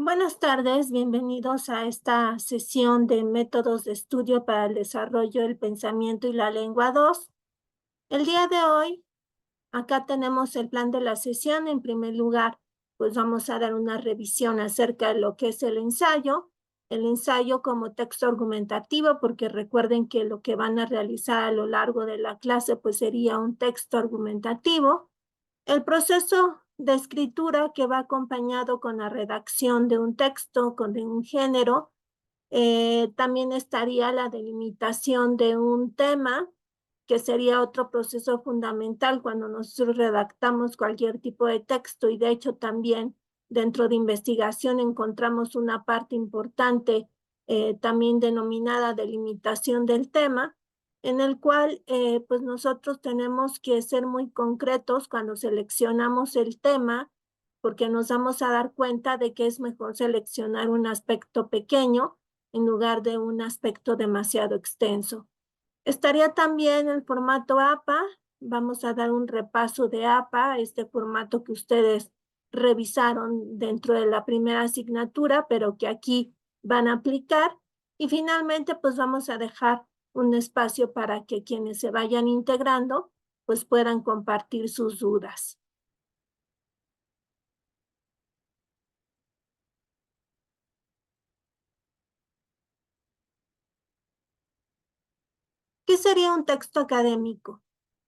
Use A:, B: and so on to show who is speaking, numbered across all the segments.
A: Buenas tardes, bienvenidos a esta sesión de métodos de estudio para el desarrollo del pensamiento y la lengua 2. El día de hoy, acá tenemos el plan de la sesión. En primer lugar, pues vamos a dar una revisión acerca de lo que es el ensayo como texto argumentativo, porque recuerden que lo que van a realizar a lo largo de la clase pues sería un texto argumentativo. El proceso de escritura que va acompañado con la redacción de un texto, de un género. También estaría la delimitación de un tema, que sería otro proceso fundamental cuando nosotros redactamos cualquier tipo de texto, y de hecho también dentro de investigación encontramos una parte importante también denominada delimitación del tema, en el cual pues nosotros tenemos que ser muy concretos cuando seleccionamos el tema, porque nos vamos a dar cuenta de que es mejor seleccionar un aspecto pequeño en lugar de un aspecto demasiado extenso. Estaría también el formato APA. Vamos a dar un repaso de APA, este formato que ustedes revisaron dentro de la primera asignatura, pero que aquí van a aplicar. Y finalmente, pues vamos a dejar un espacio para que quienes se vayan integrando, pues puedan compartir sus dudas. ¿Qué sería un texto académico?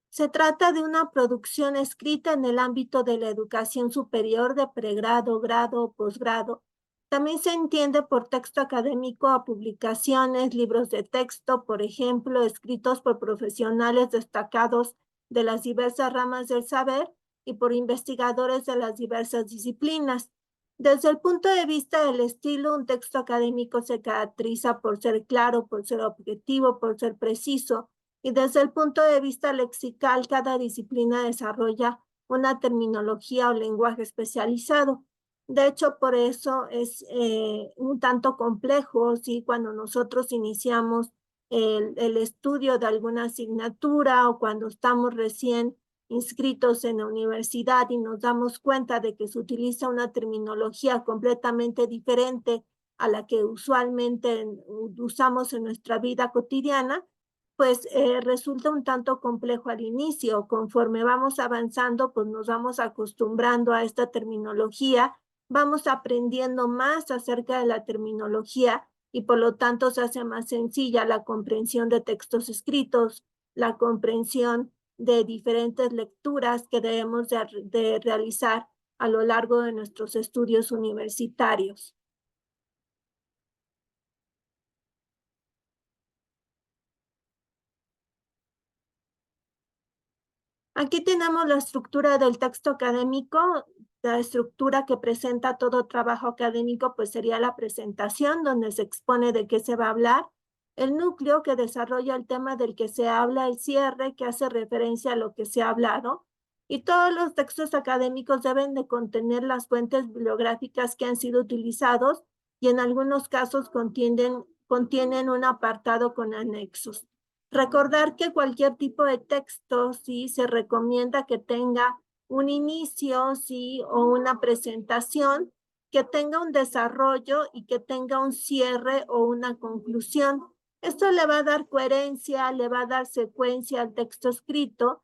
A: Se trata de una producción escrita en el ámbito de la educación superior de pregrado, grado o posgrado. También se entiende por texto académico a publicaciones, libros de texto, por ejemplo, escritos por profesionales destacados de las diversas ramas del saber y por investigadores de las diversas disciplinas. Desde el punto de vista del estilo, un texto académico se caracteriza por ser claro, por ser objetivo, por ser preciso, y desde el punto de vista lexical, cada disciplina desarrolla una terminología o lenguaje especializado. De hecho, por eso es un tanto complejo, ¿sí? Cuando nosotros iniciamos el estudio de alguna asignatura o cuando estamos recién inscritos en la universidad y nos damos cuenta de que se utiliza una terminología completamente diferente a la que usualmente usamos en nuestra vida cotidiana, pues resulta un tanto complejo al inicio. Conforme vamos avanzando, pues nos vamos acostumbrando a esta terminología, vamos aprendiendo más acerca de la terminología y por lo tanto se hace más sencilla la comprensión de textos escritos, la comprensión de diferentes lecturas que debemos de realizar a lo largo de nuestros estudios universitarios. Aquí tenemos la estructura del texto académico. La estructura que presenta todo trabajo académico pues sería la presentación, donde se expone de qué se va a hablar, el núcleo que desarrolla el tema del que se habla, el cierre que hace referencia a lo que se ha hablado, y todos los textos académicos deben de contener las fuentes bibliográficas que han sido utilizados, y en algunos casos contienen un apartado con anexos. Recordar que cualquier tipo de texto, sí, se recomienda que tenga un inicio, sí, o una presentación, que tenga un desarrollo y que tenga un cierre o una conclusión. Esto le va a dar coherencia, le va a dar secuencia al texto escrito.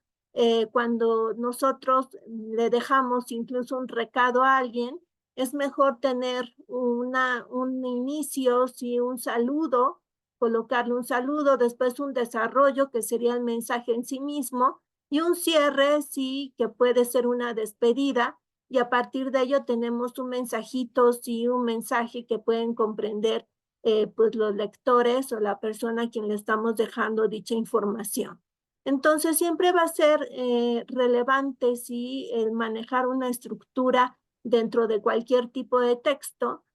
A: Cuando nosotros le dejamos incluso un recado a alguien, es mejor tener un inicio, sí, un saludo, colocarle un saludo, después un desarrollo que sería el mensaje en sí mismo y un cierre, sí, que puede ser una despedida, y a partir de ello tenemos un mensajito, sí, un mensaje que pueden comprender pues los lectores o la persona a quien le estamos dejando dicha información. Entonces siempre va a ser relevante, sí, el manejar una estructura dentro de cualquier tipo de texto.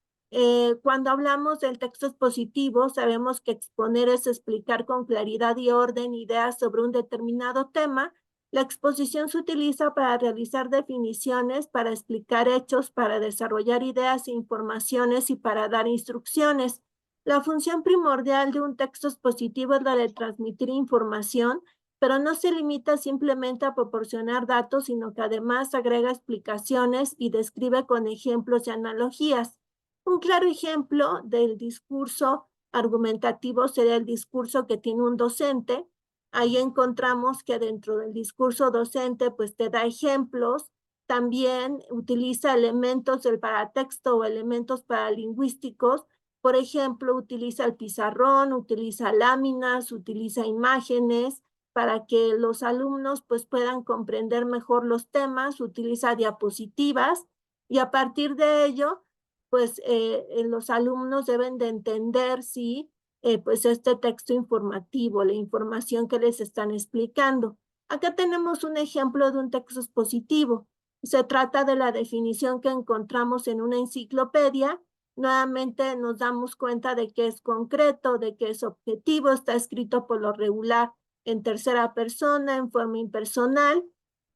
A: Cuando hablamos del texto expositivo, sabemos que exponer es explicar con claridad y orden ideas sobre un determinado tema. La exposición se utiliza para realizar definiciones, para explicar hechos, para desarrollar ideas e informaciones y para dar instrucciones. La función primordial de un texto expositivo es la de transmitir información, pero no se limita simplemente a proporcionar datos, sino que además agrega explicaciones y describe con ejemplos y analogías. Un claro ejemplo del discurso argumentativo sería el discurso que tiene un docente. Ahí encontramos que dentro del discurso docente, pues te da ejemplos, también utiliza elementos del paratexto o elementos paralingüísticos. Por ejemplo, utiliza el pizarrón, utiliza láminas, utiliza imágenes para que los alumnos pues puedan comprender mejor los temas, utiliza diapositivas y a partir de ello pues los alumnos deben de entender, sí, pues este texto informativo, la información que les están explicando. Acá tenemos un ejemplo de un texto expositivo. Se trata de la definición que encontramos en una enciclopedia. Nuevamente nos damos cuenta de que es concreto, de que es objetivo, está escrito por lo regular en tercera persona, en forma impersonal.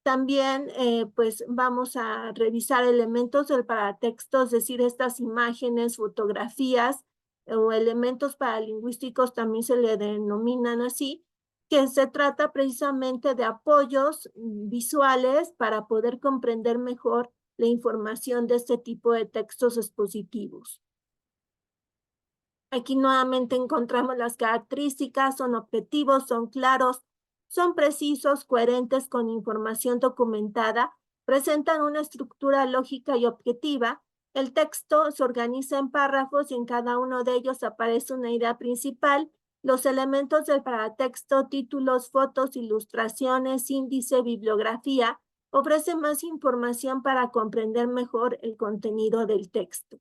A: También, pues, vamos a revisar elementos del paratexto, es decir, estas imágenes, fotografías o elementos paralingüísticos también se le denominan así, que se trata precisamente de apoyos visuales para poder comprender mejor la información de este tipo de textos expositivos. Aquí nuevamente encontramos las características, son objetivos, son claros, son precisos, coherentes con información documentada, presentan una estructura lógica y objetiva. El texto se organiza en párrafos y en cada uno de ellos aparece una idea principal. Los elementos del paratexto, títulos, fotos, ilustraciones, índice, bibliografía, ofrecen más información para comprender mejor el contenido del texto.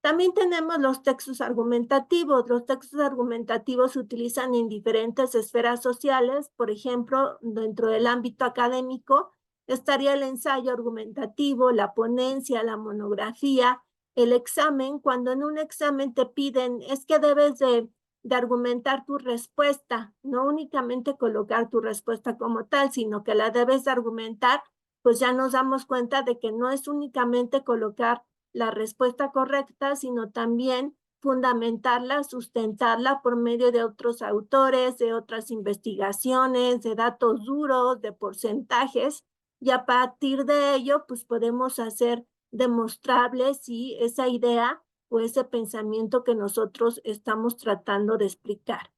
A: También tenemos los textos argumentativos. Los textos argumentativos se utilizan en diferentes esferas sociales. Por ejemplo, dentro del ámbito académico estaría el ensayo argumentativo, la ponencia, la monografía, el examen. Cuando en un examen te piden, es que debes de argumentar tu respuesta, no únicamente colocar tu respuesta como tal, sino que la debes de argumentar, pues ya nos damos cuenta de que no es únicamente colocar la respuesta correcta, sino también fundamentarla, sustentarla por medio de otros autores, de otras investigaciones, de datos duros, de porcentajes, y a partir de ello, pues podemos hacer demostrable si esa idea o ese pensamiento que nosotros estamos tratando de explicar.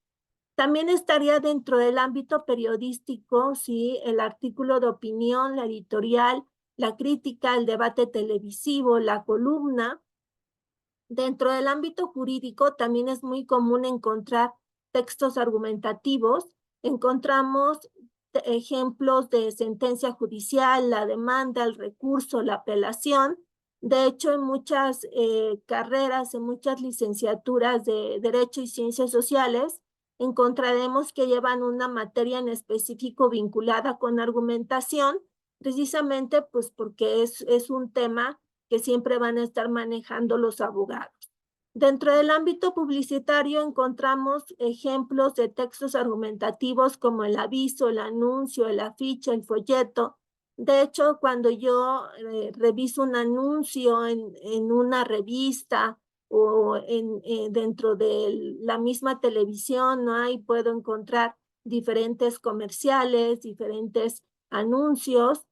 A: También estaría dentro del ámbito periodístico, sí, el artículo de opinión, la editorial, la crítica, el debate televisivo, la columna. Dentro del ámbito jurídico también es muy común encontrar textos argumentativos. Encontramos ejemplos de sentencia judicial, la demanda, el recurso, la apelación. De hecho, en muchas carreras, en muchas licenciaturas de Derecho y Ciencias Sociales, encontraremos que llevan una materia en específico vinculada con argumentación, precisamente pues porque es un tema que siempre van a estar manejando los abogados. Dentro del ámbito publicitario encontramos ejemplos de textos argumentativos como el aviso, el anuncio, el afiche, el folleto. De hecho, cuando yo reviso un anuncio en una revista o dentro de la misma televisión, ¿no? Ahí puedo encontrar diferentes comerciales, diferentes anuncios,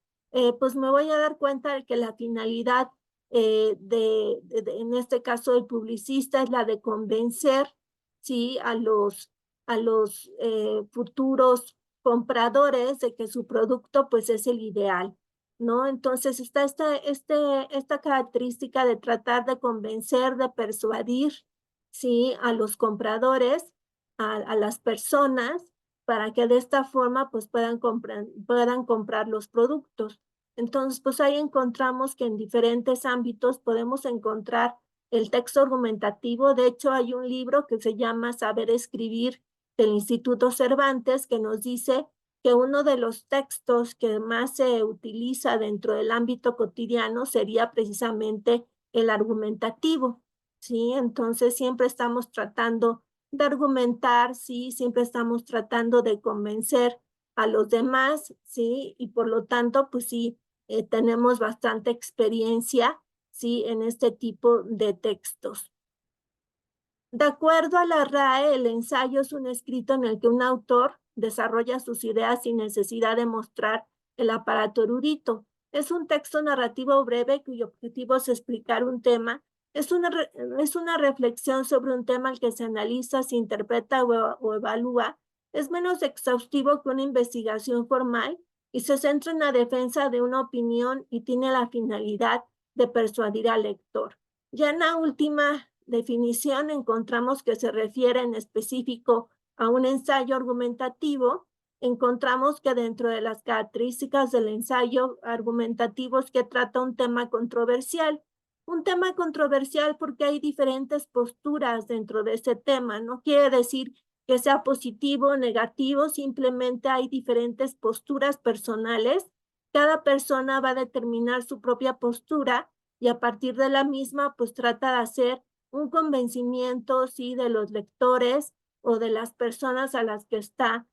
A: pues me voy a dar cuenta de que la finalidad en este caso el publicista es la de convencer, ¿sí? a los futuros compradores de que su producto pues es el ideal, ¿no? Entonces está esta característica de tratar de convencer, de persuadir, ¿sí? A los compradores, a las personas, para que de esta forma pues puedan comprar los productos. Entonces, pues ahí encontramos que en diferentes ámbitos podemos encontrar el texto argumentativo. De hecho, hay un libro que se llama Saber Escribir del Instituto Cervantes que nos dice que uno de los textos que más se utiliza dentro del ámbito cotidiano sería precisamente el argumentativo, ¿sí? Entonces, siempre estamos tratando de argumentar, ¿sí? Siempre estamos tratando de convencer a los demás, ¿sí? Y por lo tanto, pues sí, tenemos bastante experiencia, ¿sí? En este tipo de textos. De acuerdo a la RAE, el ensayo es un escrito en el que un autor desarrolla sus ideas sin necesidad de mostrar el aparato erudito. Es un texto narrativo breve cuyo objetivo es explicar un tema Es una reflexión sobre un tema al que se analiza, se interpreta o evalúa. Es menos exhaustivo que una investigación formal y se centra en la defensa de una opinión y tiene la finalidad de persuadir al lector. Ya en la última definición encontramos que se refiere en específico a un ensayo argumentativo. Encontramos que dentro de las características del ensayo argumentativo es que trata un tema controversial porque hay diferentes posturas dentro de ese tema. No quiere decir que sea positivo o negativo, simplemente hay diferentes posturas personales. Cada persona va a determinar su propia postura y a partir de la misma, pues trata de hacer un convencimiento, sí, de los lectores o de las personas a las que está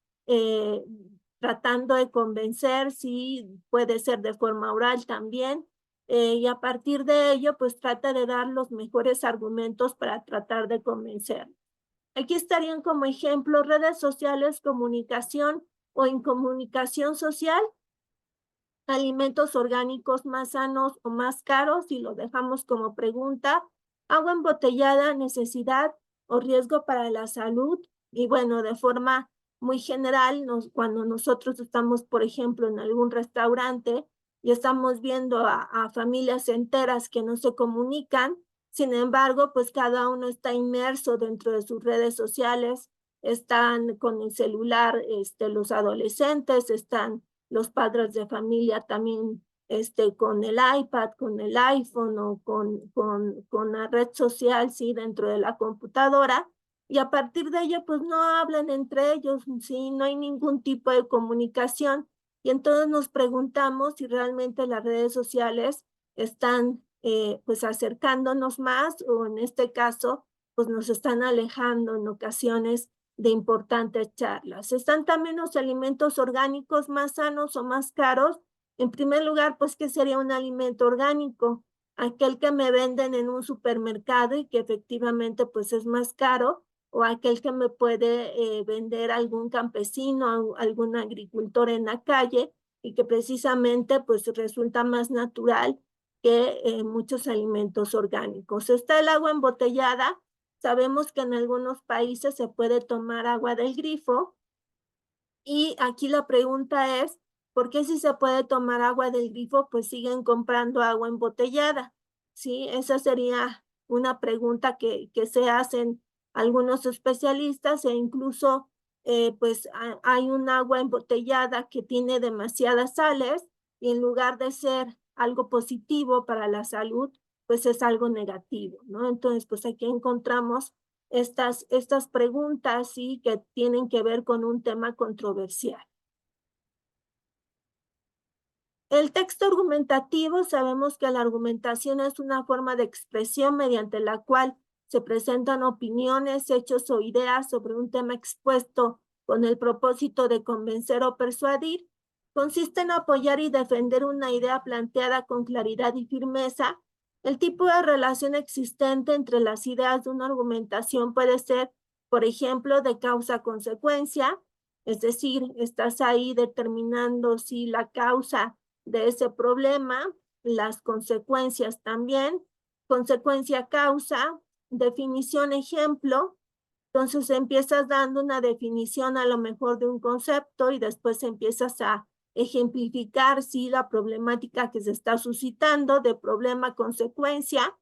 A: tratando de convencer, sí, puede ser de forma oral también. Y a partir de ello, pues trata de dar los mejores argumentos para tratar de convencer. Aquí estarían como ejemplo redes sociales, comunicación o incomunicación social, alimentos orgánicos más sanos o más caros, y lo dejamos como pregunta, agua embotellada, necesidad o riesgo para la salud. Y bueno, de forma muy general, cuando nosotros estamos, por ejemplo, en algún restaurante y estamos viendo a familias enteras que no se comunican, sin embargo, pues cada uno está inmerso dentro de sus redes sociales, están con el celular, los adolescentes, están los padres de familia también con el iPad, con el iPhone o con la red social, sí, dentro de la computadora, y a partir de ello, pues no hablan entre ellos, sí, no hay ningún tipo de comunicación, y entonces nos preguntamos si realmente las redes sociales están pues acercándonos más o en este caso, pues nos están alejando en ocasiones de importantes charlas. Están también los alimentos orgánicos más sanos o más caros. En primer lugar, pues, ¿qué sería un alimento orgánico? Aquel que me venden en un supermercado y que efectivamente pues es más caro, o aquel que me puede vender algún campesino, algún agricultor en la calle y que precisamente pues resulta más natural que muchos alimentos orgánicos. Está el agua embotellada. Sabemos que en algunos países se puede tomar agua del grifo y aquí la pregunta es, ¿por qué si se puede tomar agua del grifo, pues siguen comprando agua embotellada? Sí, esa sería una pregunta que se hacen algunos especialistas e incluso pues hay un agua embotellada que tiene demasiadas sales y en lugar de ser algo positivo para la salud, pues es algo negativo, ¿no? Entonces, pues aquí encontramos estas preguntas, sí, que tienen que ver con un tema controversial. El texto argumentativo, sabemos que la argumentación es una forma de expresión mediante la cual se presentan opiniones, hechos o ideas sobre un tema expuesto con el propósito de convencer o persuadir. Consiste en apoyar y defender una idea planteada con claridad y firmeza. El tipo de relación existente entre las ideas de una argumentación puede ser, por ejemplo, de causa-consecuencia, es decir, estás ahí determinando si la causa de ese problema, las consecuencias también, consecuencia causa, definición ejemplo. Entonces empiezas dando una definición a lo mejor de un concepto y después empiezas a ejemplificar si la problemática que se está suscitando de problema consecuencia,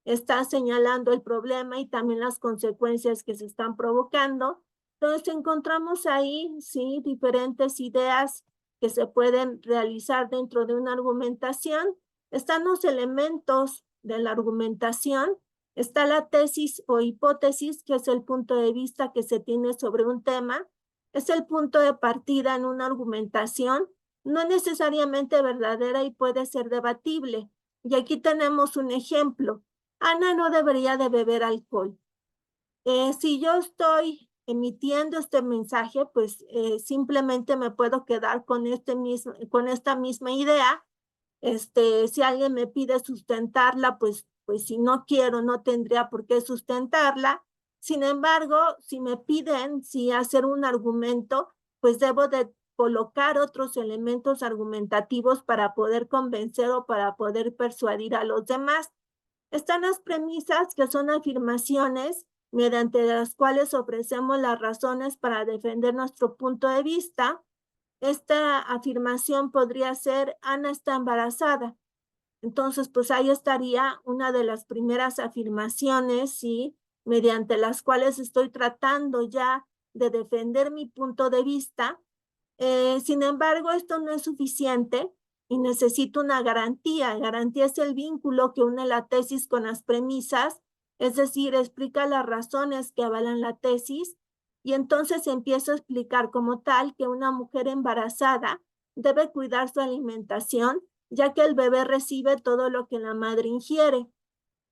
A: está señalando el problema y también las consecuencias que se están provocando. Entonces encontramos ahí, sí, diferentes ideas que se pueden realizar dentro de una argumentación. Están los elementos de la argumentación, está la tesis o hipótesis, que es el punto de vista que se tiene sobre un tema, es el punto de partida en una argumentación, no necesariamente verdadera y puede ser debatible. Y aquí tenemos un ejemplo. Ana no debería de beber alcohol. Si yo estoy emitiendo este mensaje, pues simplemente me puedo quedar con esta misma idea. Si alguien me pide sustentarla, pues si no quiero, no tendría por qué sustentarla. Sin embargo, si me piden hacer un argumento, pues debo de colocar otros elementos argumentativos para poder convencer o para poder persuadir a los demás. Están las premisas, que son afirmaciones mediante las cuales ofrecemos las razones para defender nuestro punto de vista. Esta afirmación podría ser: Ana está embarazada. Entonces, pues ahí estaría una de las primeras afirmaciones, ¿sí? Mediante las cuales estoy tratando ya de defender mi punto de vista. Sin embargo, esto no es suficiente y necesito una garantía. Garantía es el vínculo que une la tesis con las premisas, es decir, explica las razones que avalan la tesis, y entonces empiezo a explicar como tal que una mujer embarazada debe cuidar su alimentación, ya que el bebé recibe todo lo que la madre ingiere.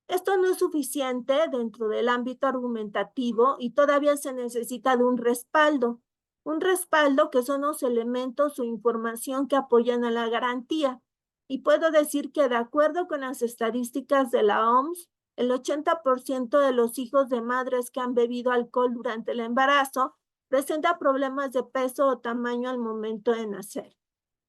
A: Esto no es suficiente dentro del ámbito argumentativo y todavía se necesita de un respaldo. Un respaldo, que son los elementos o información que apoyan a la garantía. Y puedo decir que, de acuerdo con las estadísticas de la OMS, el 80% de los hijos de madres que han bebido alcohol durante el embarazo presenta problemas de peso o tamaño al momento de nacer.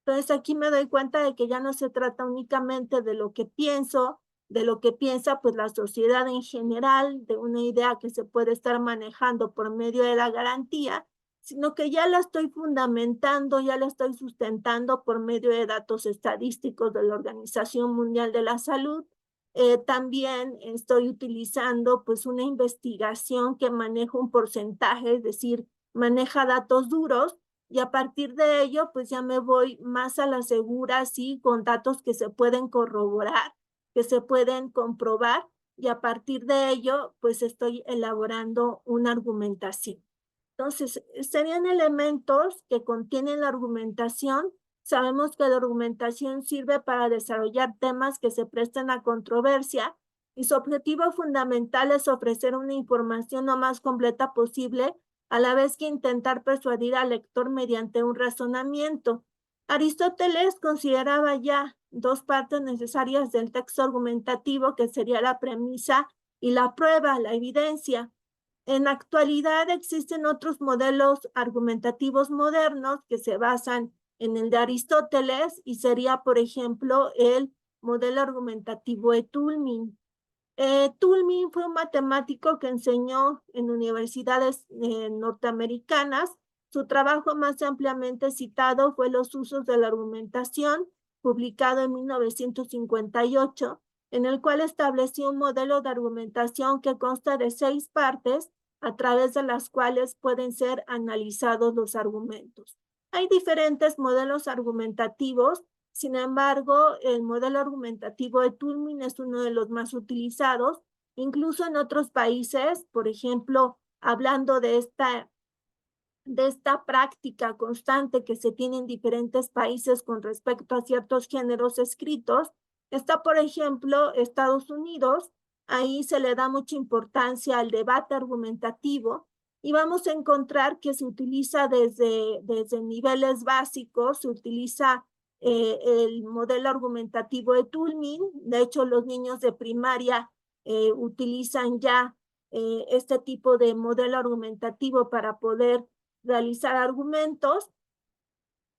A: Entonces aquí me doy cuenta de que ya no se trata únicamente de lo que pienso, de lo que piensa pues la sociedad en general, de una idea que se puede estar manejando por medio de la garantía, sino que ya la estoy fundamentando, ya la estoy sustentando por medio de datos estadísticos de la Organización Mundial de la Salud. También estoy utilizando pues una investigación que maneja un porcentaje, es decir, maneja datos duros, y a partir de ello, pues ya me voy más a la segura, sí, con datos que se pueden corroborar, que se pueden comprobar, y a partir de ello, pues estoy elaborando una argumentación. Entonces, serían elementos que contienen la argumentación. Sabemos que la argumentación sirve para desarrollar temas que se presten a controversia, y su objetivo fundamental es ofrecer una información lo más completa posible, a la vez que intentar persuadir al lector mediante un razonamiento. Aristóteles consideraba ya dos partes necesarias del texto argumentativo, que sería la premisa y la prueba, la evidencia. En la actualidad existen otros modelos argumentativos modernos que se basan en el de Aristóteles, y sería, por ejemplo, el modelo argumentativo de Toulmin. Toulmin fue un matemático que enseñó en universidades norteamericanas. Su trabajo más ampliamente citado fue Los usos de la argumentación, publicado en 1958, en el cual estableció un modelo de argumentación que consta de 6 partes, a través de las cuales pueden ser analizados los argumentos. Hay diferentes modelos argumentativos. Sin embargo, el modelo argumentativo de Toulmin es uno de los más utilizados, incluso en otros países. Por ejemplo, hablando de esta práctica constante que se tiene en diferentes países con respecto a ciertos géneros escritos, está, por ejemplo, Estados Unidos. Ahí se le da mucha importancia al debate argumentativo, y vamos a encontrar que se utiliza desde niveles básicos, se utiliza el modelo argumentativo de Toulmin. De hecho, los niños de primaria utilizan ya este tipo de modelo argumentativo para poder realizar argumentos.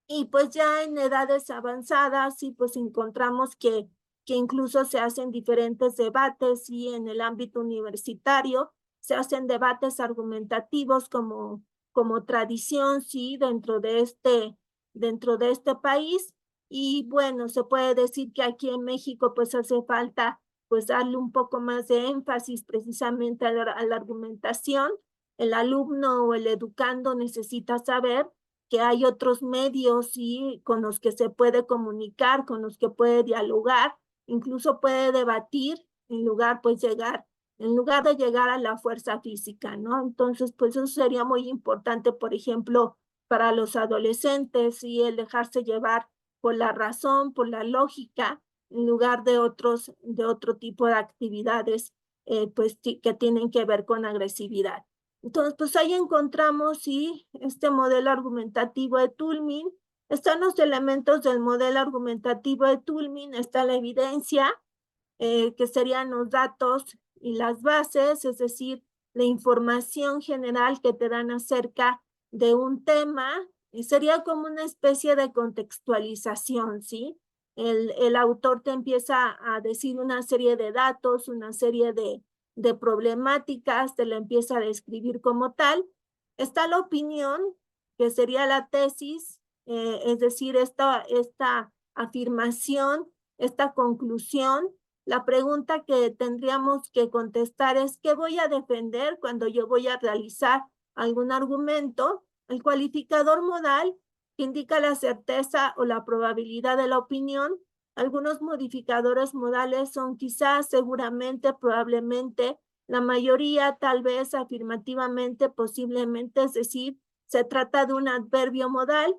A: Y pues ya en edades avanzadas, sí, pues encontramos que incluso se hacen diferentes debates, y en el ámbito universitario se hacen debates argumentativos como tradición, sí, dentro de este país. Y bueno, se puede decir que aquí en México pues hace falta pues darle un poco más de énfasis precisamente a la argumentación. El alumno o el educando necesita saber que hay otros medios, ¿sí?, con los que se puede comunicar, con los que puede dialogar, incluso puede debatir, en lugar de llegar a la fuerza física, ¿no? Entonces, pues eso sería muy importante, por ejemplo, para los adolescentes, y el dejarse llevar por la razón, por la lógica, en lugar de otro tipo de actividades, pues que tienen que ver con agresividad. Entonces, pues ahí encontramos, sí, este modelo argumentativo de Toulmin. Están los elementos del modelo argumentativo de Toulmin, está la evidencia, que serían los datos y las bases, es decir, la información general que te dan acerca de un tema, y sería como una especie de contextualización, ¿sí? el autor te empieza a decir una serie de datos, una serie de problemáticas, te la empieza a describir como tal. Está la opinión, que sería la tesis, es decir, esta afirmación, esta conclusión. La pregunta que tendríamos que contestar es: ¿qué voy a defender cuando yo voy a realizar algún argumento? El cualificador modal, que indica la certeza o la probabilidad de la opinión. Algunos modificadores modales son quizás, seguramente, probablemente, la mayoría, tal vez, afirmativamente, posiblemente, es decir, se trata de un adverbio modal.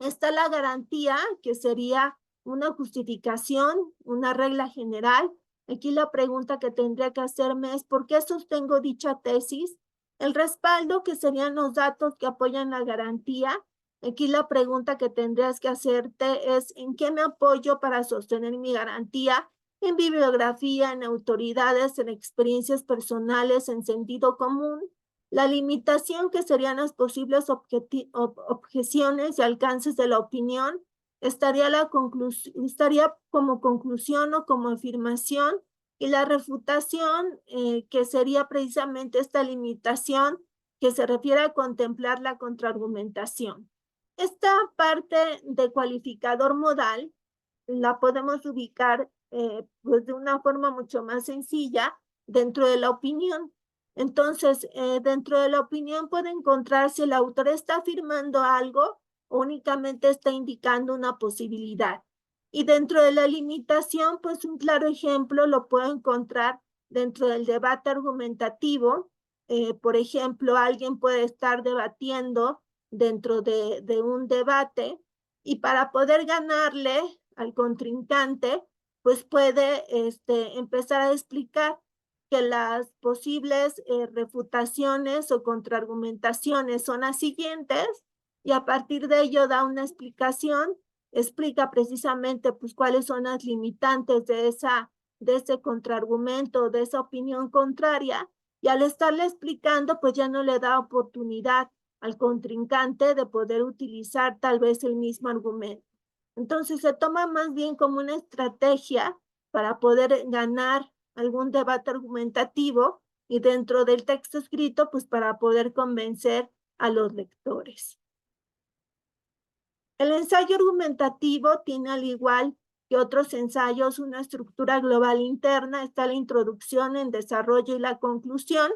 A: Está la garantía, que sería una justificación, una regla general. Aquí la pregunta que tendría que hacerme es: ¿por qué sostengo dicha tesis? El respaldo, que serían los datos que apoyan la garantía. Aquí la pregunta que tendrías que hacerte es: ¿en qué me apoyo para sostener mi garantía? En bibliografía, en autoridades, en experiencias personales, en sentido común. La limitación, que serían las posibles objeciones y alcances de la opinión, estaría como conclusión o como afirmación. Y la refutación, que sería precisamente esta limitación, que se refiere a contemplar la contraargumentación. Esta parte de cualificador modal la podemos ubicar pues de una forma mucho más sencilla dentro de la opinión. Entonces, dentro de la opinión puede encontrar si el autor está afirmando algo o únicamente está indicando una posibilidad. Y dentro de la limitación, pues un claro ejemplo lo puedo encontrar dentro del debate argumentativo. Por ejemplo, alguien puede estar debatiendo dentro de un debate, y para poder ganarle al contrincante, pues puede empezar a explicar que las posibles refutaciones o contraargumentaciones son las siguientes, y a partir de ello da una explicación, explica precisamente pues cuáles son las limitantes de ese contraargumento, de esa opinión contraria, y al estarle explicando, pues ya no le da oportunidad al contrincante de poder utilizar tal vez el mismo argumento. Entonces se toma más bien como una estrategia para poder ganar algún debate argumentativo, y dentro del texto escrito, pues para poder convencer a los lectores. El ensayo argumentativo tiene, al igual que otros ensayos, una estructura global interna. Está la introducción, el desarrollo y la conclusión.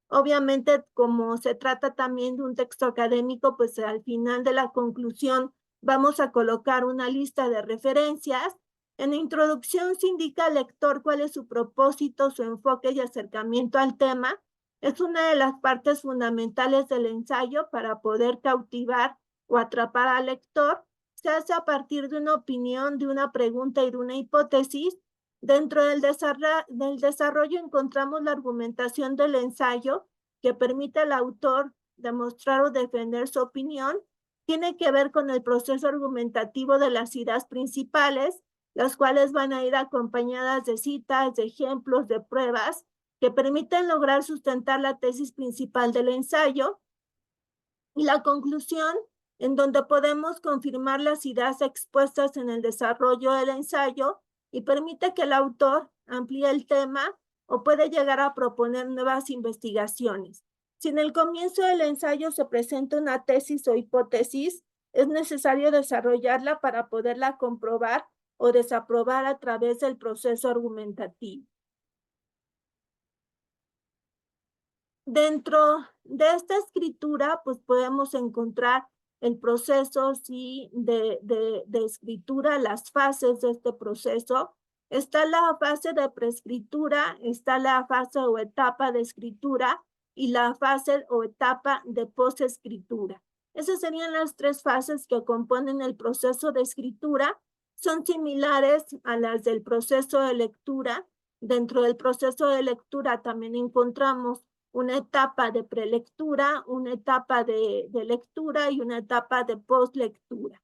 A: Obviamente, como se trata también de un texto académico, pues al final de la conclusión vamos a colocar una lista de referencias. En la introducción se indica al lector cuál es su propósito, su enfoque y acercamiento al tema. Es una de las partes fundamentales del ensayo para poder cautivar o atrapar al lector. Se hace a partir de una opinión, de una pregunta y de una hipótesis. Dentro del desarrollo encontramos la argumentación del ensayo, que permite al autor demostrar o defender su opinión. Tiene que ver con el proceso argumentativo de las ideas principales, las cuales van a ir acompañadas de citas, de ejemplos, de pruebas, que permiten lograr sustentar la tesis principal del ensayo. Y la conclusión, en donde podemos confirmar las ideas expuestas en el desarrollo del ensayo, y permite que el autor amplíe el tema o puede llegar a proponer nuevas investigaciones. Si en el comienzo del ensayo se presenta una tesis o hipótesis, es necesario desarrollarla para poderla comprobar o desaprobar a través del proceso argumentativo. Dentro de esta escritura, pues podemos encontrar el proceso, sí, de escritura, las fases de este proceso. Está la fase de preescritura, está la fase o etapa de escritura y la fase o etapa de posescritura. Esas serían las tres fases que componen el proceso de escritura. Son similares a las del proceso de lectura. Dentro del proceso de lectura también encontramos una etapa de prelectura, una etapa de lectura y una etapa de postlectura.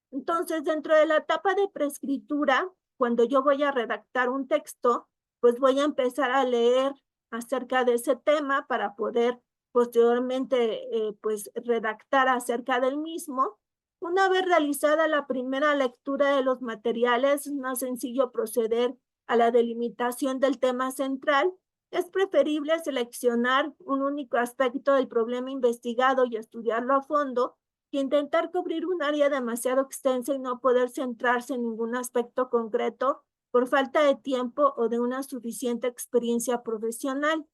A: Entonces, dentro de la etapa de preescritura, cuando yo voy a redactar un texto, pues voy a empezar a leer acerca de ese tema para poder posteriormente pues redactar acerca del mismo. Una vez realizada la primera lectura de los materiales, es más sencillo proceder a la delimitación del tema central. Es preferible seleccionar un único aspecto del problema investigado y estudiarlo a fondo que intentar cubrir un área demasiado extensa y no poder centrarse en ningún aspecto concreto por falta de tiempo o de una suficiente experiencia profesional.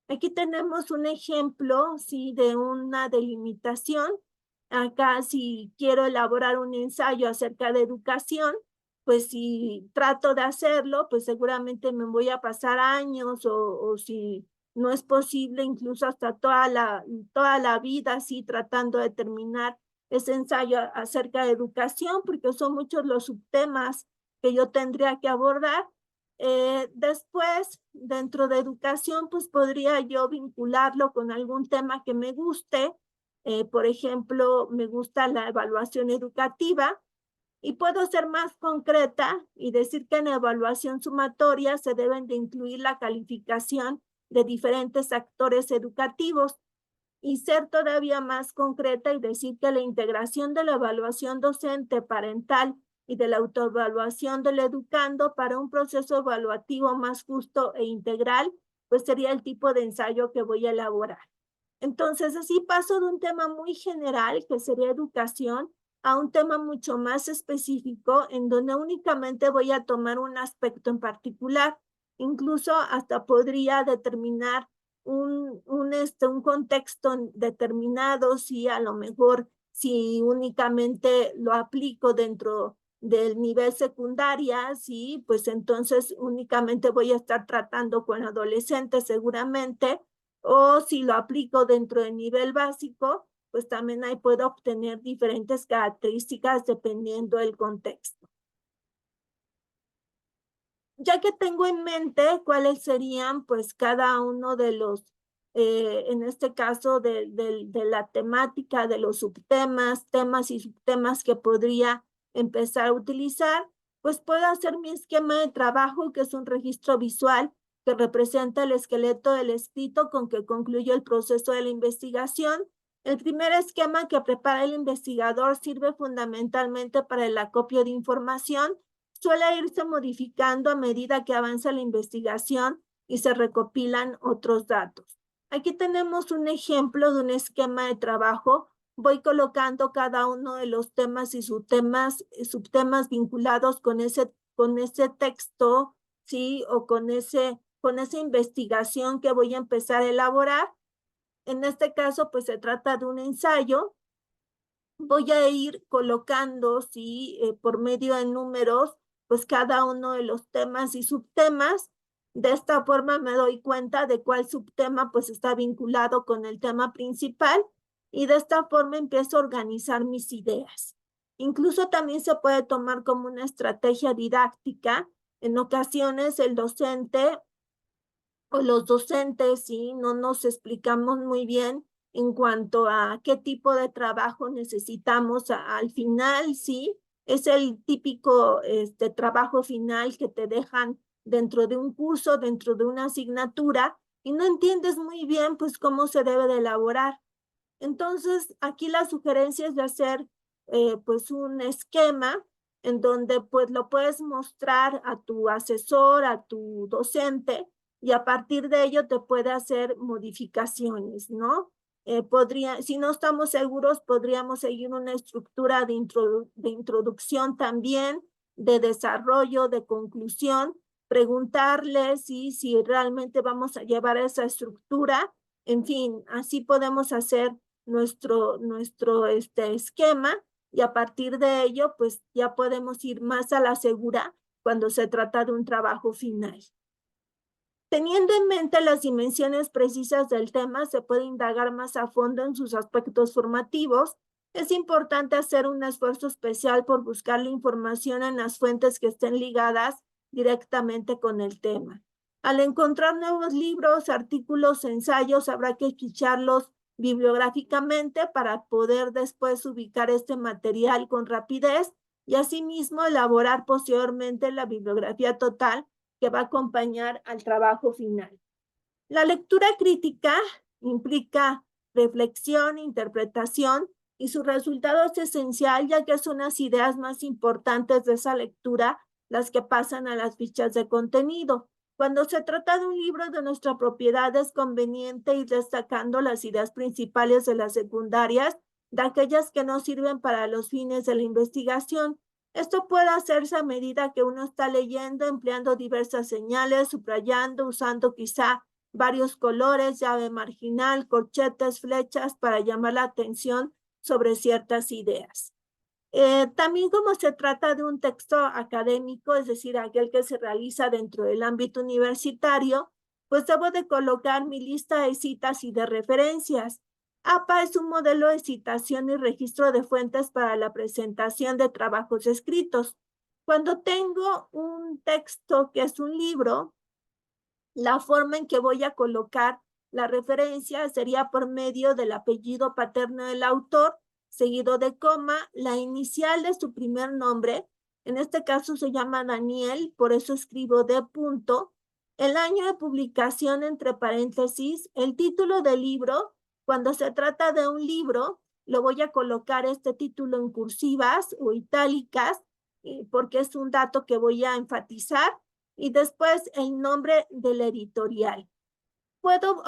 A: Aquí tenemos un ejemplo, sí, de una delimitación. Acá, si quiero elaborar un ensayo acerca de educación, pues si trato de hacerlo, pues seguramente me voy a pasar años o si no es posible, incluso hasta toda la vida, así tratando de terminar ese ensayo acerca de educación, porque son muchos los subtemas que yo tendría que abordar. Después, dentro de educación, pues podría yo vincularlo con algún tema que me guste. Por ejemplo, me gusta la evaluación educativa y puedo ser más concreta y decir que en evaluación sumatoria se deben de incluir la calificación de diferentes actores educativos y ser todavía más concreta y decir que la integración de la evaluación docente parental y de la autoevaluación del educando para un proceso evaluativo más justo e integral, pues sería el tipo de ensayo que voy a elaborar. Entonces, así paso de un tema muy general, que sería educación, a un tema mucho más específico, en donde únicamente voy a tomar un aspecto en particular. Incluso hasta podría determinar un contexto determinado, si a lo mejor, si únicamente lo aplico dentro del nivel secundaria, sí, pues entonces únicamente voy a estar tratando con adolescentes seguramente, o si lo aplico dentro del nivel básico, pues también ahí puedo obtener diferentes características dependiendo del contexto. Ya que tengo en mente cuáles serían pues cada uno de los, en este caso de la temática, de los subtemas, temas y subtemas que podría empezar a utilizar, pues puedo hacer mi esquema de trabajo, que es un registro visual que representa el esqueleto del escrito con que concluye el proceso de la investigación. El primer esquema que prepara el investigador sirve fundamentalmente para el acopio de información. Suele irse modificando a medida que avanza la investigación y se recopilan otros datos. Aquí tenemos un ejemplo de un esquema de trabajo. Voy colocando cada uno de los temas y subtemas vinculados con ese texto, ¿sí? O con esa investigación que voy a empezar a elaborar. En este caso, pues se trata de un ensayo. Voy a ir colocando, sí, por medio de números, pues cada uno de los temas y subtemas. De esta forma me doy cuenta de cuál subtema pues está vinculado con el tema principal y de esta forma empiezo a organizar mis ideas. Incluso también se puede tomar como una estrategia didáctica. En ocasiones el docente o los docentes, sí, no nos explicamos muy bien en cuanto a qué tipo de trabajo necesitamos al final, sí, es el típico trabajo final que te dejan dentro de un curso, dentro de una asignatura, y no entiendes muy bien pues cómo se debe de elaborar. Entonces, aquí la sugerencia es de hacer pues un esquema en donde pues lo puedes mostrar a tu asesor, a tu docente, y a partir de ello te puede hacer modificaciones, ¿no? Si no estamos seguros, podríamos seguir una estructura de introducción también, de desarrollo, de conclusión, preguntarles si realmente vamos a llevar esa estructura. En fin, así podemos hacer nuestro esquema y a partir de ello, pues ya podemos ir más a la segura cuando se trata de un trabajo final. Teniendo en mente las dimensiones precisas del tema, se puede indagar más a fondo en sus aspectos formativos. Es importante hacer un esfuerzo especial por buscar la información en las fuentes que estén ligadas directamente con el tema. Al encontrar nuevos libros, artículos, ensayos, habrá que ficharlos bibliográficamente para poder después ubicar este material con rapidez y asimismo elaborar posteriormente la bibliografía total que va a acompañar al trabajo final. La lectura crítica implica reflexión, interpretación y su resultado es esencial, ya que son las ideas más importantes de esa lectura las que pasan a las fichas de contenido. Cuando se trata de un libro de nuestra propiedad, es conveniente ir destacando las ideas principales de las secundarias, de aquellas que no sirven para los fines de la investigación. Esto puede hacerse a medida que uno está leyendo, empleando diversas señales, subrayando, usando quizá varios colores, llave marginal, corchetes, flechas para llamar la atención sobre ciertas ideas. También como se trata de un texto académico, es decir, aquel que se realiza dentro del ámbito universitario, pues debo de colocar mi lista de citas y de referencias. APA es un modelo de citación y registro de fuentes para la presentación de trabajos escritos. Cuando tengo un texto que es un libro, la forma en que voy a colocar la referencia sería por medio del apellido paterno del autor, seguido de coma, la inicial de su primer nombre, en este caso se llama Daniel, por eso escribo de punto, el año de publicación entre paréntesis, el título del libro, cuando se trata de un libro, lo voy a colocar este título en cursivas o itálicas, porque es un dato que voy a enfatizar, y después el nombre del editorial. Puedo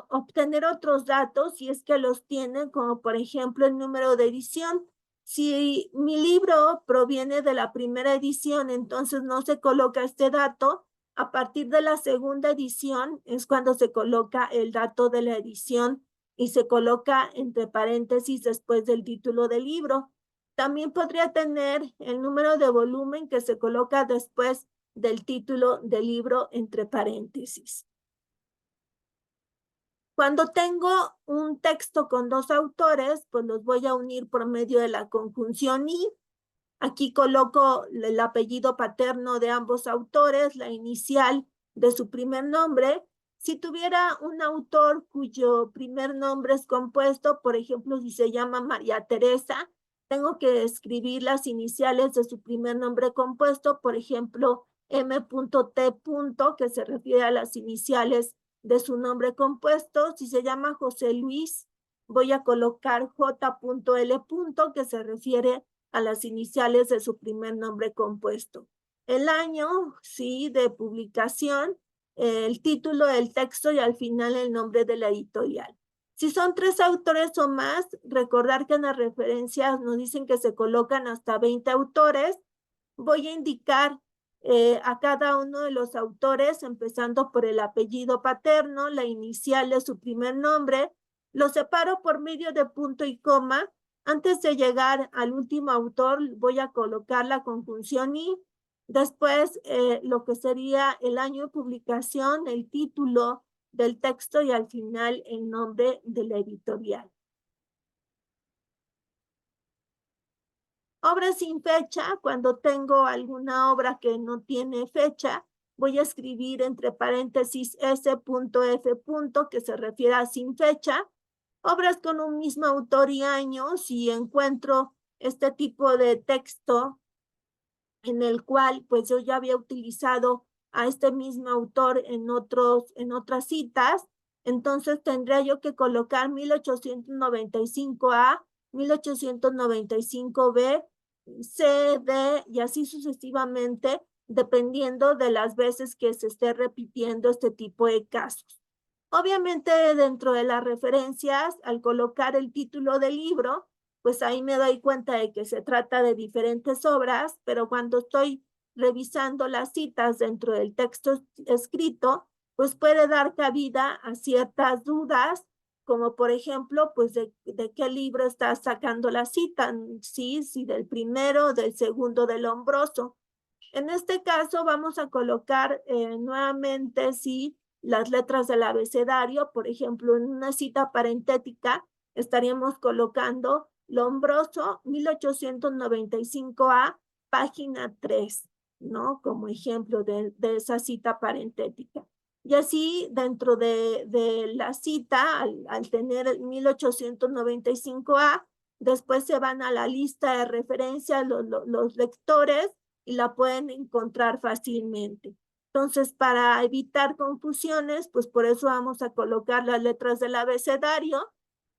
A: obtener otros datos si es que los tienen, como por ejemplo el número de edición. Si mi libro proviene de la primera edición, entonces no se coloca este dato. A partir de la segunda edición es cuando se coloca el dato de la edición y se coloca entre paréntesis después del título del libro. También podría tener el número de volumen que se coloca después del título del libro entre paréntesis. Cuando tengo un texto con dos autores, pues los voy a unir por medio de la conjunción y. Aquí coloco el apellido paterno de ambos autores, la inicial de su primer nombre. Si tuviera un autor cuyo primer nombre es compuesto, por ejemplo, si se llama María Teresa, tengo que escribir las iniciales de su primer nombre compuesto, por ejemplo, M.T. que se refiere a las iniciales de su nombre compuesto. Si se llama José Luis, voy a colocar J.L. que se refiere a las iniciales de su primer nombre compuesto. El año, sí, de publicación, el título del texto y al final el nombre de la editorial. Si son 3 autores o más, recordar que en las referencias nos dicen que se colocan hasta 20 autores. Voy a indicar a cada uno de los autores, empezando por el apellido paterno, la inicial de su primer nombre. Lo separo por medio de punto y coma. Antes de llegar al último autor, voy a colocar la conjunción y. Después, lo que sería el año de publicación, el título del texto y al final el nombre de la editorial. Obra sin fecha, cuando tengo alguna obra que no tiene fecha, voy a escribir entre paréntesis S.F. que se refiere a sin fecha. Obras con un mismo autor y año, si encuentro este tipo de texto en el cual pues yo ya había utilizado a este mismo autor en otras citas, entonces tendría yo que colocar 1895A, 1895B, C, D y así sucesivamente, dependiendo de las veces que se esté repitiendo este tipo de casos. Obviamente, dentro de las referencias, al colocar el título del libro, pues ahí me doy cuenta de que se trata de diferentes obras, pero cuando estoy revisando las citas dentro del texto escrito, pues puede dar cabida a ciertas dudas, como por ejemplo, pues de qué libro está sacando la cita, sí, si del primero, del segundo, del Lombroso. En este caso vamos a colocar nuevamente, sí, las letras del abecedario. Por ejemplo, en una cita parentética estaríamos colocando Lombroso 1895A, página 3, ¿no? Como ejemplo de esa cita parentética. Y así dentro de la cita, al tener el 1895A, después se van a la lista de referencia los lectores y la pueden encontrar fácilmente. Entonces, para evitar confusiones, pues por eso vamos a colocar las letras del abecedario.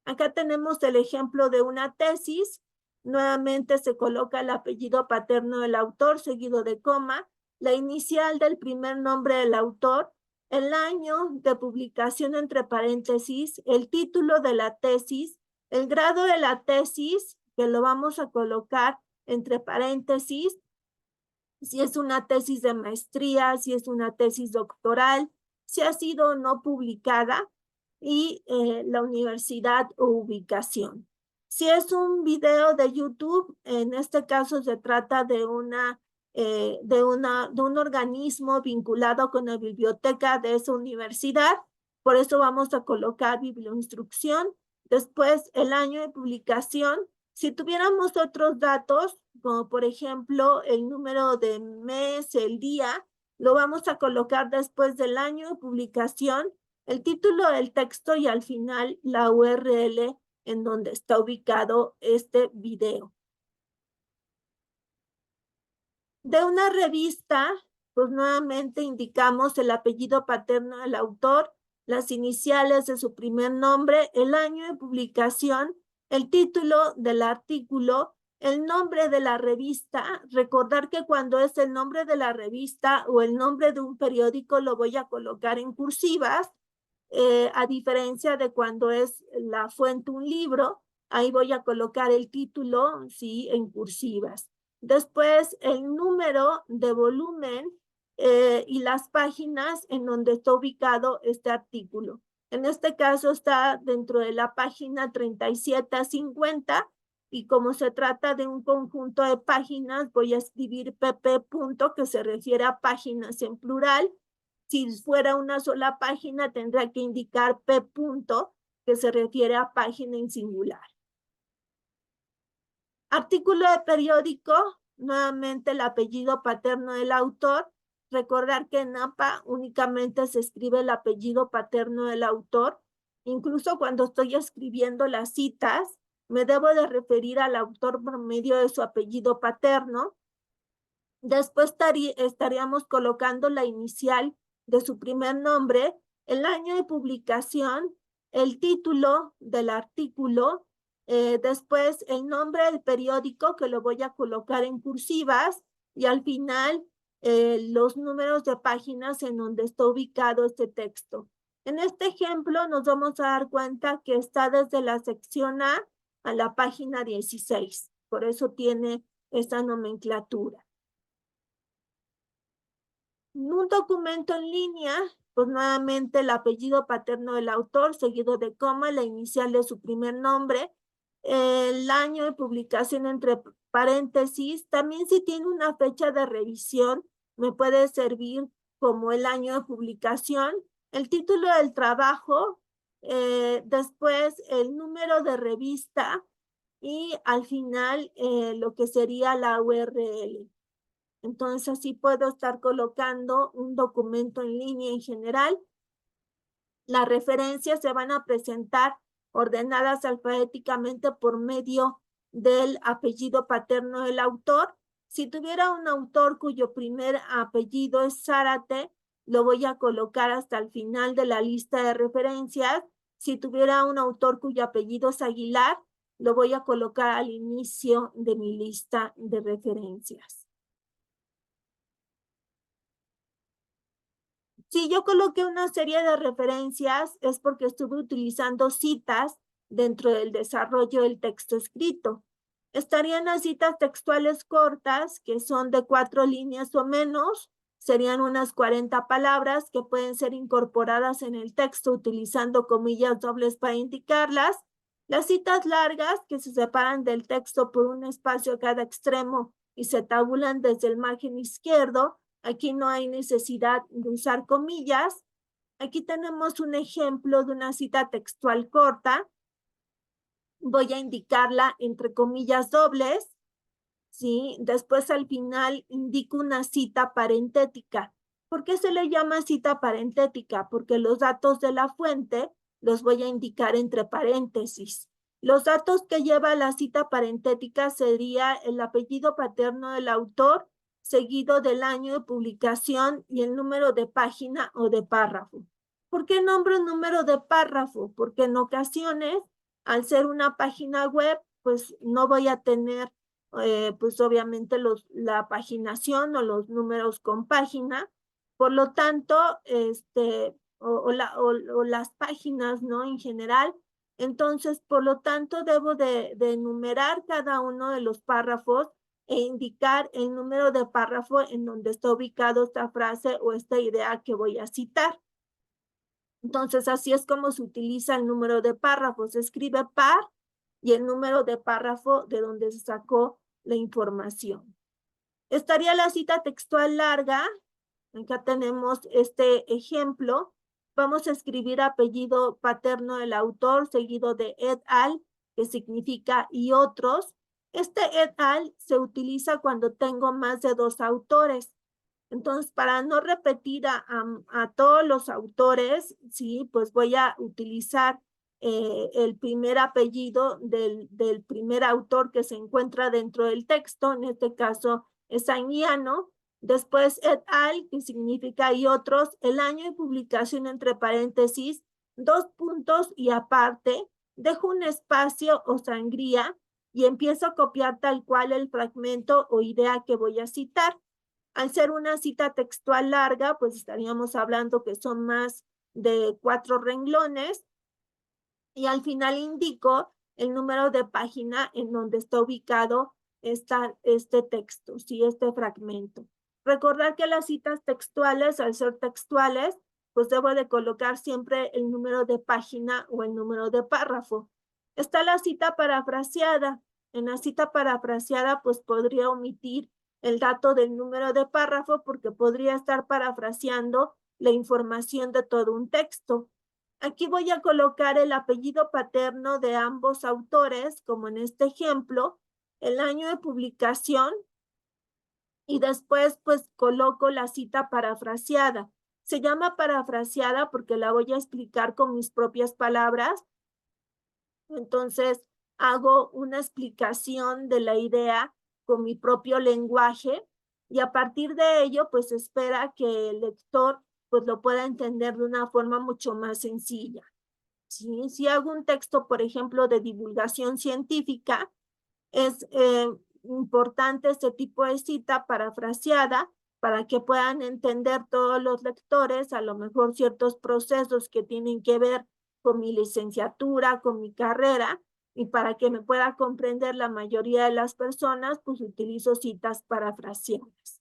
A: Acá tenemos el ejemplo de una tesis. Nuevamente se coloca el apellido paterno del autor, seguido de coma, la inicial del primer nombre del autor, el año de publicación entre paréntesis, el título de la tesis, el grado de la tesis, que lo vamos a colocar entre paréntesis, si es una tesis de maestría, si es una tesis doctoral, si ha sido o no publicada, y la universidad o ubicación. Si es un video de YouTube, en este caso se trata de un organismo vinculado con la biblioteca de esa universidad, por eso vamos a colocar biblioinstrucción. Después, el año de publicación. Si tuviéramos otros datos, como por ejemplo el número de mes, el día, lo vamos a colocar después del año de publicación, el título del texto y al final la URL en donde está ubicado este video. De una revista, pues nuevamente indicamos el apellido paterno del autor, las iniciales de su primer nombre, el año de publicación, el título del artículo, el nombre de la revista. Recordar que cuando es el nombre de la revista o el nombre de un periódico lo voy a colocar en cursivas, a diferencia de cuando es la fuente un libro, ahí voy a colocar el título, sí, en cursivas. Después el número de volumen y las páginas en donde está ubicado este artículo. En este caso está dentro de la página 37 a 50 y como se trata de un conjunto de páginas, voy a escribir pp punto que se refiere a páginas en plural. Si fuera una sola página, tendrá que indicar p punto que se refiere a página en singular. Artículo de periódico, nuevamente el apellido paterno del autor. Recordar que en APA únicamente se escribe el apellido paterno del autor. Incluso cuando estoy escribiendo las citas, me debo de referir al autor por medio de su apellido paterno. Después estaríamos colocando la inicial de su primer nombre, el año de publicación, el título del artículo, después el nombre del periódico que lo voy a colocar en cursivas y al final los números de páginas en donde está ubicado este texto. En este ejemplo nos vamos a dar cuenta que está desde la sección a la página 16, por eso tiene esa nomenclatura. Un documento en línea, pues nuevamente el apellido paterno del autor, seguido de coma, la inicial de su primer nombre, el año de publicación entre paréntesis. También si tiene una fecha de revisión, me puede servir como el año de publicación, el título del trabajo, después el número de revista y al final lo que sería la URL. Entonces, así puedo estar colocando un documento en línea en general. Las referencias se van a presentar ordenadas alfabéticamente por medio del apellido paterno del autor. Si tuviera un autor cuyo primer apellido es Zárate, lo voy a colocar hasta el final de la lista de referencias. Si tuviera un autor cuyo apellido es Aguilar, lo voy a colocar al inicio de mi lista de referencias. Si yo coloqué una serie de referencias es porque estuve utilizando citas dentro del desarrollo del texto escrito. Estarían las citas textuales cortas, que son de 4 líneas o menos, serían unas 40 palabras que pueden ser incorporadas en el texto utilizando comillas dobles para indicarlas. Las citas largas, que se separan del texto por un espacio a cada extremo y se tabulan desde el margen izquierdo. Aquí no hay necesidad de usar comillas. Aquí tenemos un ejemplo de una cita textual corta. Voy a indicarla entre comillas dobles, ¿sí? Después al final indico una cita parentética. ¿Por qué se le llama cita parentética? Porque los datos de la fuente los voy a indicar entre paréntesis. Los datos que lleva la cita parentética sería el apellido paterno del autor, seguido del año de publicación y el número de página o de párrafo. ¿Por qué nombro el número de párrafo? Porque en ocasiones Al ser una página web, pues no voy a tener, pues obviamente la paginación o los números con página. Por lo tanto, o las páginas, ¿no? En general. Entonces, por lo tanto, debo de enumerar cada uno de los párrafos e indicar el número de párrafo en donde está ubicado esta frase o esta idea que voy a citar. Entonces, así es como se utiliza el número de párrafos. Se escribe par y el número de párrafo de donde se sacó la información. Estaría la cita textual larga. Acá tenemos este ejemplo. Vamos a escribir apellido paterno del autor, seguido de et al, que significa y otros. Este et al se utiliza cuando tengo más de 2 autores. Entonces, para no repetir a todos los autores, sí, pues voy a utilizar el primer apellido del primer autor que se encuentra dentro del texto, en este caso es Ainiano, después et al, que significa y otros, el año de publicación entre paréntesis, 2 puntos y aparte, dejo un espacio o sangría y empiezo a copiar tal cual el fragmento o idea que voy a citar. Al ser una cita textual larga, pues estaríamos hablando que son más de 4 renglones y al final indico el número de página en donde está ubicado este texto, sí, este fragmento. Recordar que las citas textuales, al ser textuales, pues debo de colocar siempre el número de página o el número de párrafo. Está la cita parafraseada. En la cita parafraseada, pues podría omitir el dato del número de párrafo porque podría estar parafraseando la información de todo un texto. Aquí voy a colocar el apellido paterno de ambos autores, como en este ejemplo, el año de publicación y después pues coloco la cita parafraseada. Se llama parafraseada porque la voy a explicar con mis propias palabras. Entonces hago una explicación de la idea con mi propio lenguaje y a partir de ello pues espera que el lector pues lo pueda entender de una forma mucho más sencilla. ¿Sí? Si hago un texto, por ejemplo, de divulgación científica, es importante este tipo de cita parafraseada para que puedan entender todos los lectores, a lo mejor ciertos procesos que tienen que ver con mi licenciatura, con mi carrera, y para que me pueda comprender la mayoría de las personas, pues utilizo citas parafraseadas.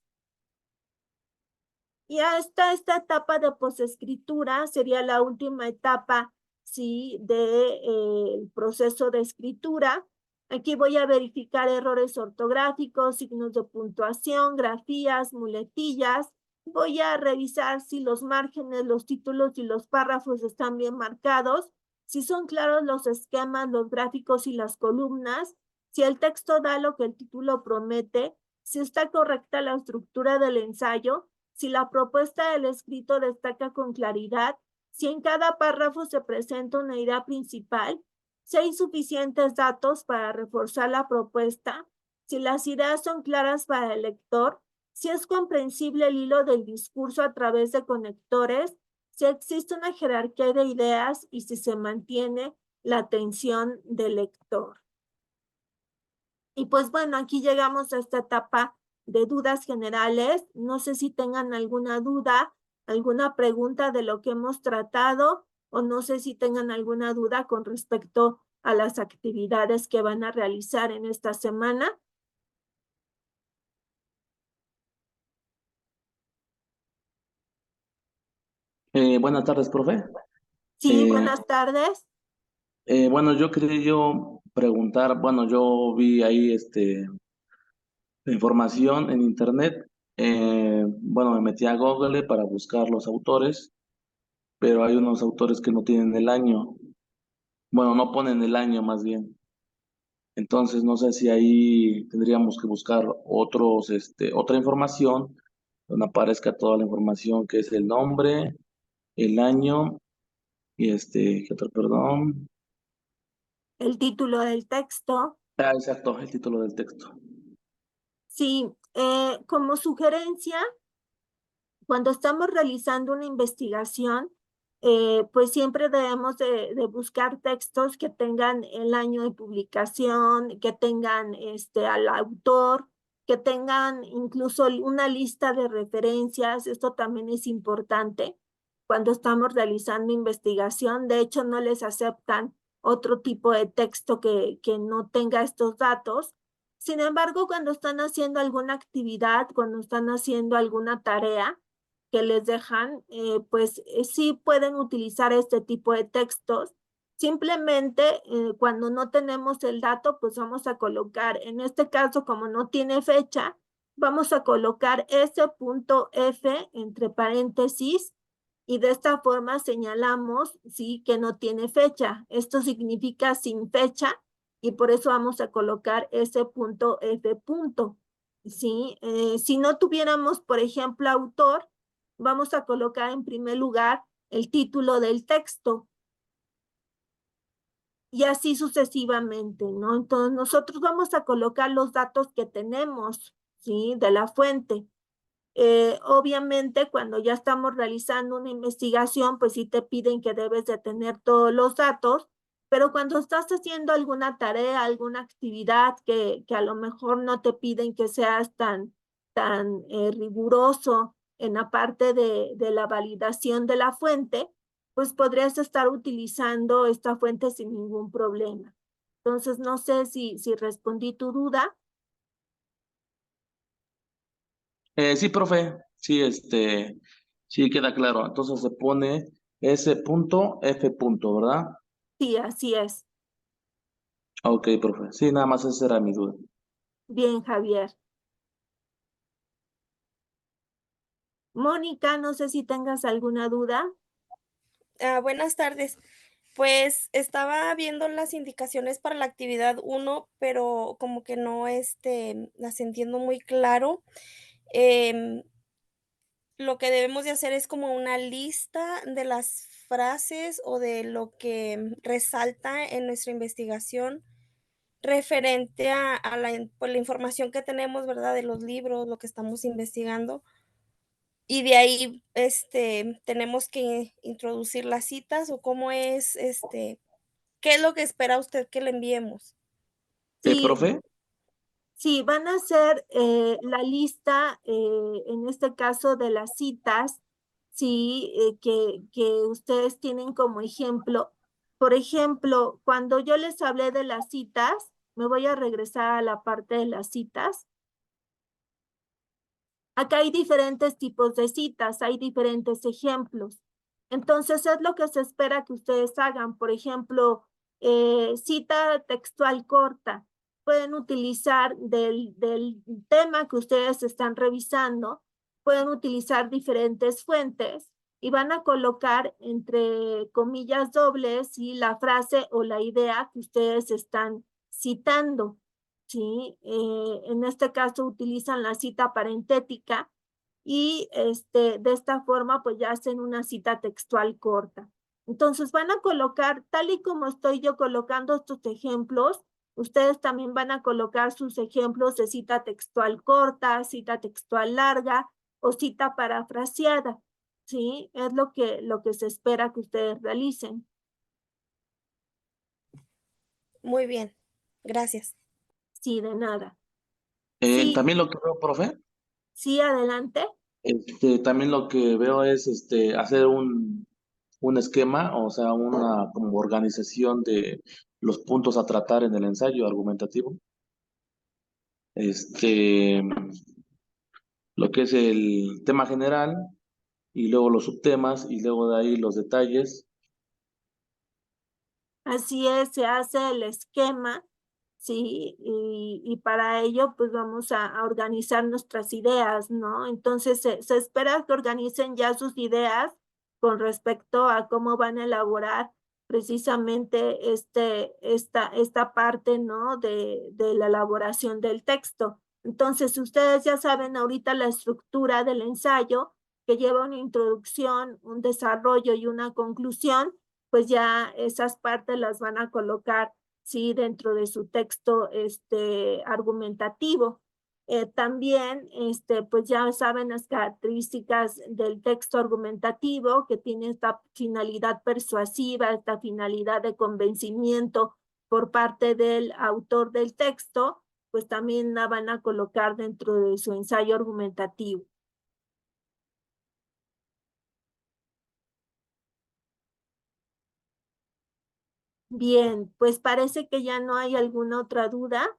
A: Y hasta esta etapa de posescritura sería la última etapa, sí, del proceso de escritura. Aquí voy a verificar errores ortográficos, signos de puntuación, grafías, muletillas. Voy a revisar si los márgenes, los títulos y los párrafos están bien marcados, si son claros los esquemas, los gráficos y las columnas, si el texto da lo que el título promete, si está correcta la estructura del ensayo, si la propuesta del escrito destaca con claridad, si en cada párrafo se presenta una idea principal, si hay suficientes datos para reforzar la propuesta, si las ideas son claras para el lector, si es comprensible el hilo del discurso a través de conectores, si existe una jerarquía de ideas y si se mantiene la atención del lector. Y pues bueno, aquí llegamos a esta etapa de dudas generales. No sé si tengan alguna duda, alguna pregunta de lo que hemos tratado o no sé si tengan alguna duda con respecto a las actividades que van a realizar en esta semana.
B: Buenas tardes, profe.
A: Sí,
B: Eh,
A: buenas tardes.
B: bueno, yo quería preguntar, bueno, yo vi ahí información en internet. Bueno, me metí a Google para buscar los autores, pero hay unos autores que no tienen el año. Bueno, no ponen el año más bien. Entonces, no sé si ahí tendríamos que buscar otra información donde aparezca toda la información que es el nombre, el año y ¿qué otro? Perdón.
A: El título del texto.
B: Ah, exacto, el título del texto.
A: Sí, como sugerencia, cuando estamos realizando una investigación, pues siempre debemos de buscar textos que tengan el año de publicación, que tengan al autor, que tengan incluso una lista de referencias. Esto también es importante cuando estamos realizando investigación. De hecho, no les aceptan otro tipo de texto que no tenga estos datos. Sin embargo, cuando están haciendo alguna actividad, cuando están haciendo alguna tarea, que les dejan, pues sí pueden utilizar este tipo de textos. Simplemente cuando no tenemos el dato, pues vamos a colocar, en este caso, como no tiene fecha, vamos a colocar ese punto F entre paréntesis y de esta forma señalamos, sí, que no tiene fecha. Esto significa sin fecha y por eso vamos a colocar ese punto F punto. Sí, si no tuviéramos, por ejemplo, autor, vamos a colocar en primer lugar el título del texto y así sucesivamente, ¿no? Entonces nosotros vamos a colocar los datos que tenemos, ¿sí? De la fuente. Obviamente, cuando ya estamos realizando una investigación, pues sí te piden que debes de tener todos los datos, pero cuando estás haciendo alguna tarea, alguna actividad que a lo mejor no te piden que seas tan riguroso en la parte de la validación de la fuente, pues podrías estar utilizando esta fuente sin ningún problema. Entonces, no sé si respondí tu duda.
B: Sí, profe, sí, sí queda claro. Entonces se pone S punto F punto, ¿verdad?
A: Sí, así es.
B: Ok, profe. Sí, nada más esa era mi duda.
A: Bien, Javier. Mónica, no sé si tengas alguna duda.
C: Buenas tardes. Pues estaba viendo las indicaciones para la actividad uno, pero como que no, las entiendo muy claro. Em, lo que debemos de hacer es como una lista de las frases o de lo que resalta en nuestra investigación referente a pues, la información que tenemos, ¿verdad? De los libros, lo que estamos investigando. Y de ahí, tenemos que introducir las citas o cómo es, ¿qué es lo que espera usted que le enviemos?
A: Sí,
B: Profe,
A: sí, van a hacer la lista, en este caso de las citas, sí, que ustedes tienen como ejemplo. Por ejemplo, cuando yo les hablé de las citas, me voy a regresar a la parte de las citas. Acá hay diferentes tipos de citas, hay diferentes ejemplos. Entonces es lo que se espera que ustedes hagan. Por ejemplo, cita textual corta. Pueden utilizar del tema que ustedes están revisando, pueden utilizar diferentes fuentes y van a colocar entre comillas dobles y la frase o la idea que ustedes están citando. ¿Sí? En este caso utilizan la cita parentética y de esta forma pues ya hacen una cita textual corta. Entonces van a colocar, tal y como estoy yo colocando estos ejemplos, ustedes también van a colocar sus ejemplos de cita textual corta, cita textual larga o cita parafraseada. ¿Sí? Es lo que se espera que ustedes realicen.
C: Muy bien, gracias.
A: Sí, de nada. Sí,
B: también lo que veo, profe,
A: sí, adelante.
B: también lo que veo es hacer un esquema, o sea, una como organización de los puntos a tratar en el ensayo argumentativo. Este, lo que es el tema general y luego los subtemas y luego de ahí los detalles.
A: Así es, se hace el esquema, ¿sí? Y para ello, pues vamos a organizar nuestras ideas, ¿no? Entonces, se espera que organicen ya sus ideas con respecto a cómo van a elaborar precisamente esta parte, ¿no? De la elaboración del texto. Entonces, ustedes ya saben ahorita la estructura del ensayo, que lleva una introducción, un desarrollo y una conclusión, pues ya esas partes las van a colocar, sí, dentro de su texto argumentativo. También, pues ya saben las características del texto argumentativo, que tiene esta finalidad persuasiva, esta finalidad de convencimiento por parte del autor del texto, pues también la van a colocar dentro de su ensayo argumentativo. Bien, pues parece que ya no hay alguna otra duda.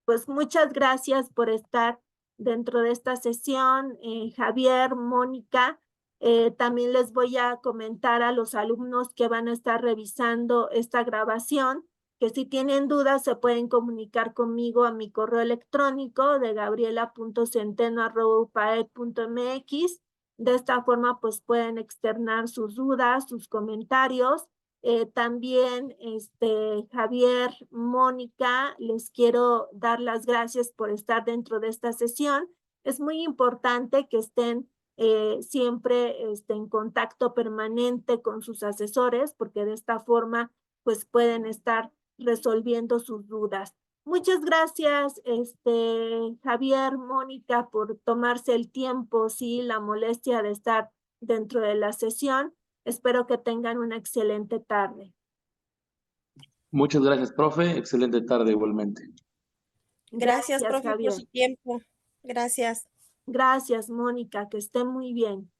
A: Pues muchas gracias por estar dentro de esta sesión, Javier, Mónica. También les voy a comentar a los alumnos que van a estar revisando esta grabación, que si tienen dudas se pueden comunicar conmigo a mi correo electrónico de gabriela.centeno@upaed.mx. De esta forma, pues pueden externar sus dudas, sus comentarios. También, Javier, Mónica, les quiero dar las gracias por estar dentro de esta sesión. Es muy importante que estén siempre en contacto permanente con sus asesores, porque de esta forma, pues pueden estar resolviendo sus dudas. Muchas gracias, Javier, Mónica, por tomarse el tiempo, sí, la molestia de estar dentro de la sesión. Espero que tengan una excelente tarde.
B: Muchas gracias, profe. Excelente tarde igualmente.
C: Gracias, profe, por
A: Javier.
C: su tiempo. Gracias.
A: Gracias, Mónica, que estén muy bien.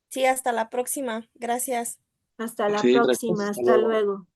C: Sí, hasta la próxima. Gracias.
A: Hasta la
B: Sí, gracias.
A: próxima.
B: Hasta
A: Hasta
B: luego.
A: luego.